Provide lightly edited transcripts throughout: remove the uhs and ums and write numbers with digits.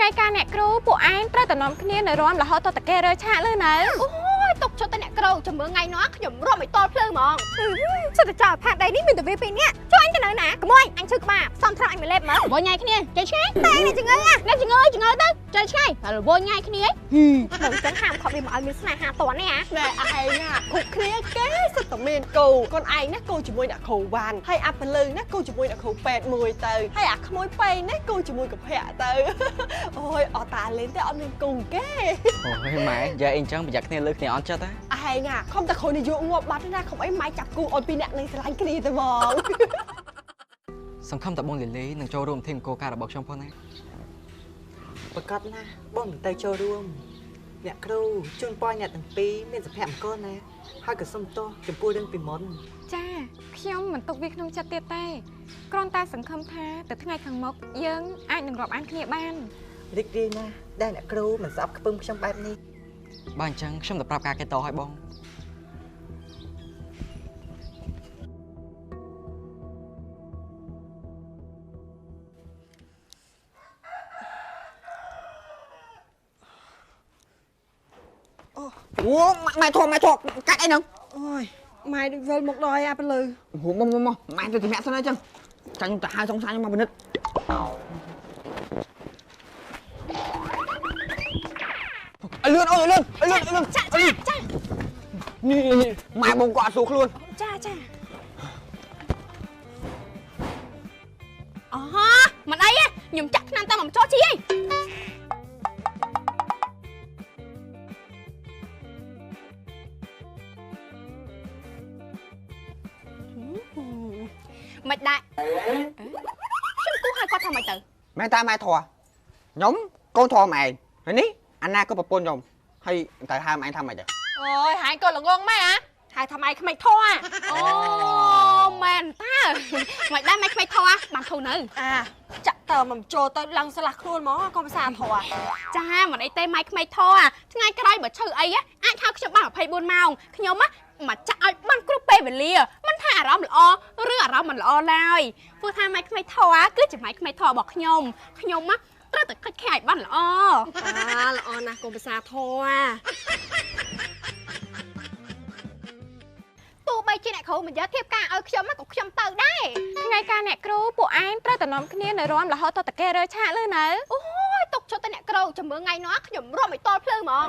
ngày ca nè cừu bộ anh tới tận nóm kia nơi róm là họ to tật kê rơi chạ lên này ôi tục cho tên nè cừu cho mưa ngày nó nhổm rộm mày to phơi mòn saoแต่จ่าผ่านđâyนี่mình từ về bên nhá cho anh cái nơi nè cảm ơn anh chưa có mà xong thằng anh mới lên mà บ่ញ៉ៃគ្នាចេះឆ្ងាយ tay này chừng ơi à អ្នកចងើចងើទៅចេះឆ្ងាយហើយบ่ញ៉ៃគ្នា đừng chẳng ham khó bị mọi người sẽ hà toán này à ណែឯងណាគ្រប់គ្នាគេសិតតែមានគោកូនឯងណាគោជាមួយអ្នកគ្រូវ៉ាន់ហើយអាពលឺណាគោជាមួយអ្នកគ្រូពេទ្យមួយទៅហើយអាក្មួយប៉ៃណាគោជាមួយកភៈទៅអូយអត់តាលេងទេអត់មានគូគេ អូយម៉ែយ៉ាអីចឹងប្រយ័ត្នគ្នាលើគ្នាអត់ចិត្តហ៎ ឯងណាខំតែគ្រូនយោងាប់បាត់ណាខំអីម៉ែចាប់គូអត់ពីអ្នកនឹងស្រឡាញ់គ្នាទៅហ្មង សង្ឃឹមតែបងលីលីនឹងចូលរួមធីមគោលការណ៍របស់ខ្ញុំផងណា ប្រកាសណាបងមិនទៅចូលរួមអ្នកគ្រូជូនប៉យអ្នកទាំងពីរមានសុភមង្គលណាហើយក៏សុំទោសចំពោះរឿងពីមុន ចាខ្ញុំមិនទុកវាក្នុងចិត្តទៀតទេគ្រាន់តែសង្ឃឹមថាទៅថ្ងៃខាងមុខយើងអាចនឹងរាប់អានគ្នាបាន រីករាយណាស់ដែលអ្នកគ្រូមិនស្អប់ខ្ពើមខ្ញុំបែបនេះ បើអញ្ចឹងខ្ញុំទៅប្រាប់ការគេតឲ្យបង អូម៉ែធំកាច់អីហ្នឹង អូយម៉ែនឹងវិលមកដល់អាពលឺ ហូមកម៉ែទៅជំរាបសិនអញ្ចឹងចាញ់ខ្ញុំទៅហៅសង្សារខ្ញុំមកពិនិត្យអើលឿនអូយលឿនចានេះម៉ែបងក៏អត់ស្រួលខ្លួន cha cha អូមិនអីទេខ្ញុំចាក់ឆ្នាំតាមមកចោះជីអីមិនដែរខ្ញុំគូឲ្យគាត់ធ្វើមិនទៅ ម៉ែតាម៉ែធေါ်ខ្ញុំកូនធေါ်ម៉ែឯងហើយនេះអាណាក៏ប្រពន្ធខ្ញុំហើយទៅហៅម៉ែឯងថាម៉េចទៅ អូយហាញក៏ល្ងងម៉ែអា ហើយធ្វើម៉េចក្មេងធေါ်អូមែនតើមិនដែរម៉េចក្មេងធေါ်បានធូរនៅ អាចាក់តើមិនចូលទៅឡើងស្លាស់ខ្លួនហ្មងកុំសាធေါ် ចាមិនអីទេម៉ៃក្មេងធေါ်ថ្ងៃក្រោយបើឈឺអីអាចហៅខ្ញុំបាន24ម៉ោងខ្ញុំមកចាក់ឲ្យបានគ្រប់ពេលវេលាមិនថាអារម្មណ៍ល្អឬអារម្មណ៍មិនល្អឡើយព្រោះថាម៉ៃក្មេងធေါ်គឺជាម៉ៃក្មេងធေါ်របស់ខ្ញុំត្រូវតែកិច្ចខែឲ្យបានល្អ អាល្អណាស់កុំភាសាធေါ် ទោះបីជាអ្នកគ្រូមិនយកធៀបការឲ្យខ្ញុំក៏ខ្ញុំទៅដែរ ថ្ងៃកាអ្នកគ្រូពួកឯងត្រូវតនំគ្នានៅរំរហូតតតកេរើឆាកលើនៅ អូយទុកជុតតែអ្នកគ្រូចាំមើលថ្ងៃនោះខ្ញុំរត់ឲ្យតល់ភ្លើងហ្មង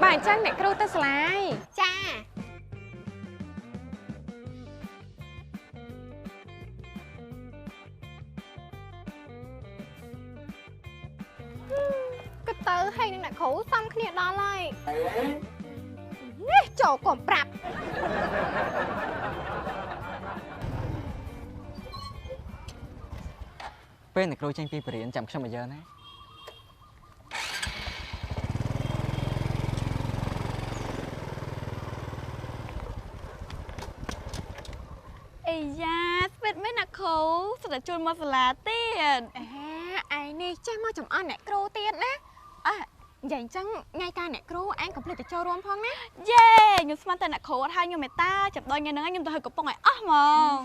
បើអញ្ចឹងអ្នកគ្រូទៅស្លាយ ចាក៏ទៅហើយនឹងអ្នកគ្រូសំគ្នាដល់ហើយចូលកុំប្រាប់ ពេលអ្នកគ្រូចេញពីបរិញ្ញាចាំខ្ញុំមកយើណា អីយ៉ាស្ពេតមែនអ្នកគ្រូសុទ្ធតែជួលមកសាលាទៀតអេឯនេះចេះមកចំអន់អ្នកគ្រូទៀតណាអើនិយាយអញ្ចឹងថ្ងៃកាអ្នកគ្រូឯងកុំភ្លេចទៅចូលរួមផងណាយេខ្ញុំស្មានតែអ្នកគ្រូអត់ឲ្យខ្ញុំមេតាចាប់ដល់ថ្ងៃហ្នឹងខ្ញុំទៅហៅកំប៉ុងឲ្យអស់ហ្មង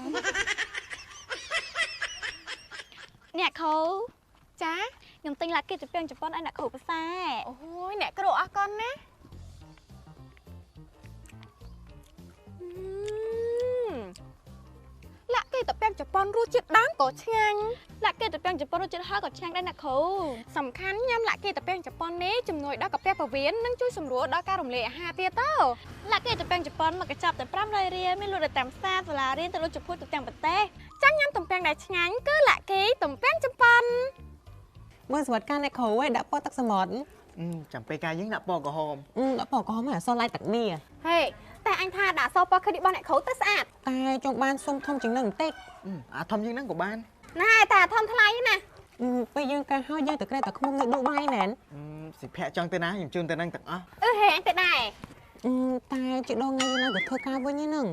អ្នកគ្រូចាខ្ញុំទិញឡាគីទៅពីជប៉ុនឲ្យអ្នកគ្រូភាសាអូយអ្នកគ្រូអរគុណណាឡាក់គេតពាំងជប៉ុនរសជាតិដើមក៏ឆ្ងាញ់ឡាក់គេតពាំងជប៉ុនរសជាតិហឹរក៏ឆ្ងាញ់ដែរអ្នកគ្រូសំខាន់ញ៉ាំឡាក់គេតពាំងជប៉ុននេះជំនួយដល់កាពះពោះវៀននិងជួយសម្រួលដល់ការរំលាយអាហារទៀតទៅឡាក់គេតពាំងជប៉ុនមកកញ្ចប់តែ500រៀលមានលក់នៅតាមផ្សារសាលារៀនទៅលក់ចំពោះទៅទាំងប្រទេសចាំញ៉ាំទំពាំងដែលឆ្ងាញ់គឺឡាក់គេទំពាំងជប៉ុន មើលសវត្ថការអ្នកគ្រូឯងដាក់ពណ៌ទឹកសមុទ្រ ចាំពេលការយើងដាក់ពណ៌ក្រហម ដាក់ពណ៌ក្រហមឲ្យអសរឡាយទឹកនេះ ហេតែអញថាដាក់សពណ៌ឃើញរបស់អ្នកគ្រូទៅស្អាត តែចង់បានសុំធំជាងនឹងបន្តិច អាធំជាងហ្នឹងក៏បាន ណែតែធំថ្លៃណា ពេលយើងការហើយយើងទៅក្រែតែឃុំនៅឌូបៃណែន សិភ័ក្រចង់ទៅណាខ្ញុំជូនទៅនឹងទាំងអស់ ហេអញទៅដែរ តែជាដងថ្ងៃយើងទៅធ្វើការវិញហ្នឹង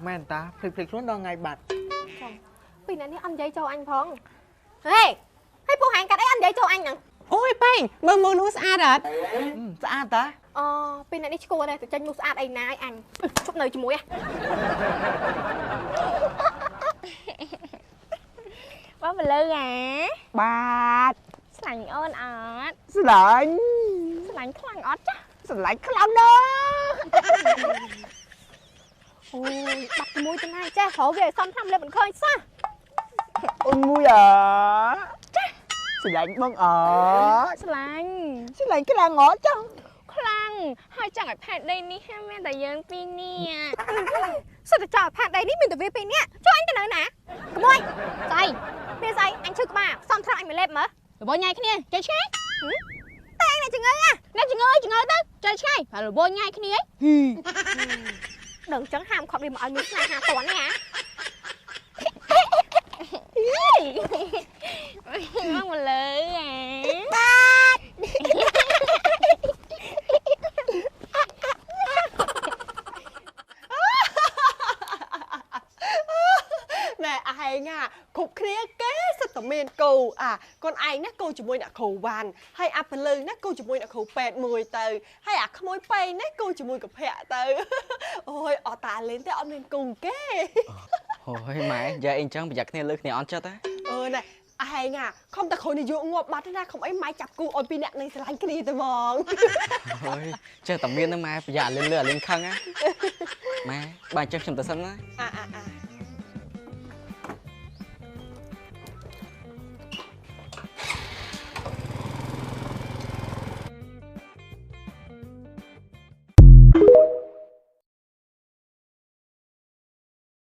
មែនតាភ្លេចខ្លួនដល់ថ្ងៃបាត់ ពីអ្នកនេះអត់និយាយចូលអញផងហេហើយពួកហែងកាត់អីអត់និយាយចូលអញហ្នឹង អូយប៉េមើលនោះស្អាតអត់ ស្អាតតា អូពីអ្នកនេះឈ្គួរដែរទៅចេញមុខស្អាតអីណាអញជប់នៅជាមួយបងបលើអា បាទ ស្លាញ់អូនអត់ ស្លាញ់ ស្លាញ់ខ្លាំងអត់ចា ស្លាញ់ខ្លាំងណាស់ អូយបាត់មួយទៅណាចេះព្រោះវាឲ្យសំតាមលេបមិនឃើញសោះ អូនមួយអាចាស្លាញ់បងអត់ ស្លាញ់ ស្លាញ់ខ្លាំងអត់ចឹង ខ្លាំងហើយចង់ឲ្យផែនដីនេះហាមានតែយើងពីរនាក់សិតតែចង់ឲ្យផែនដីនេះមានតែវាពីរនាក់ចុះអញទៅនៅណាក្មួយស្អីមានស្អីអញឈឺក្បាលសំត្រង់អញមកលេបមើលរវល់ញ៉ៃគ្នាចេះឆ្ងាយតែអញអ្នកចងើអ្នកចងើទៅចេះឆ្ងាយហើយរវល់ញ៉ៃគ្នាដឹងចឹងហាមខត់វាមកឲ្យមានស្នេហាតន់នេះមកមកលើអា ណែឯងគ្រប់គ្នាគេសិតតែមានកូកូនឯងណាកូនជាមួយអ្នកគ្រូវ៉ាន់ហើយអាពលឺណាកូនជាមួយអ្នកគ្រូពេទ្យមួយទៅហើយអាក្មួយប៉ៃណាកូនជាមួយកភៈទៅអូយអត់តាលេងទេអត់មានកូនគេ អូយម៉ែយ៉ាអីចឹងប្រយ័ត្នគ្នាលើគ្នាអន់ចិត្តណា ណែឯងខំតែគ្រូនាយកងាប់បាត់ទេណាខំអីម៉ែចាប់គូឲ្យពីអ្នកនឹងស្រឡាញ់គ្នាទៅហ្មង អូយចេះតែមានហ្នឹងម៉ែប្រយ័ត្នលេងលើអាលេងខឹងណាម៉ែបើអញ្ចឹងខ្ញុំទៅសិនណា អា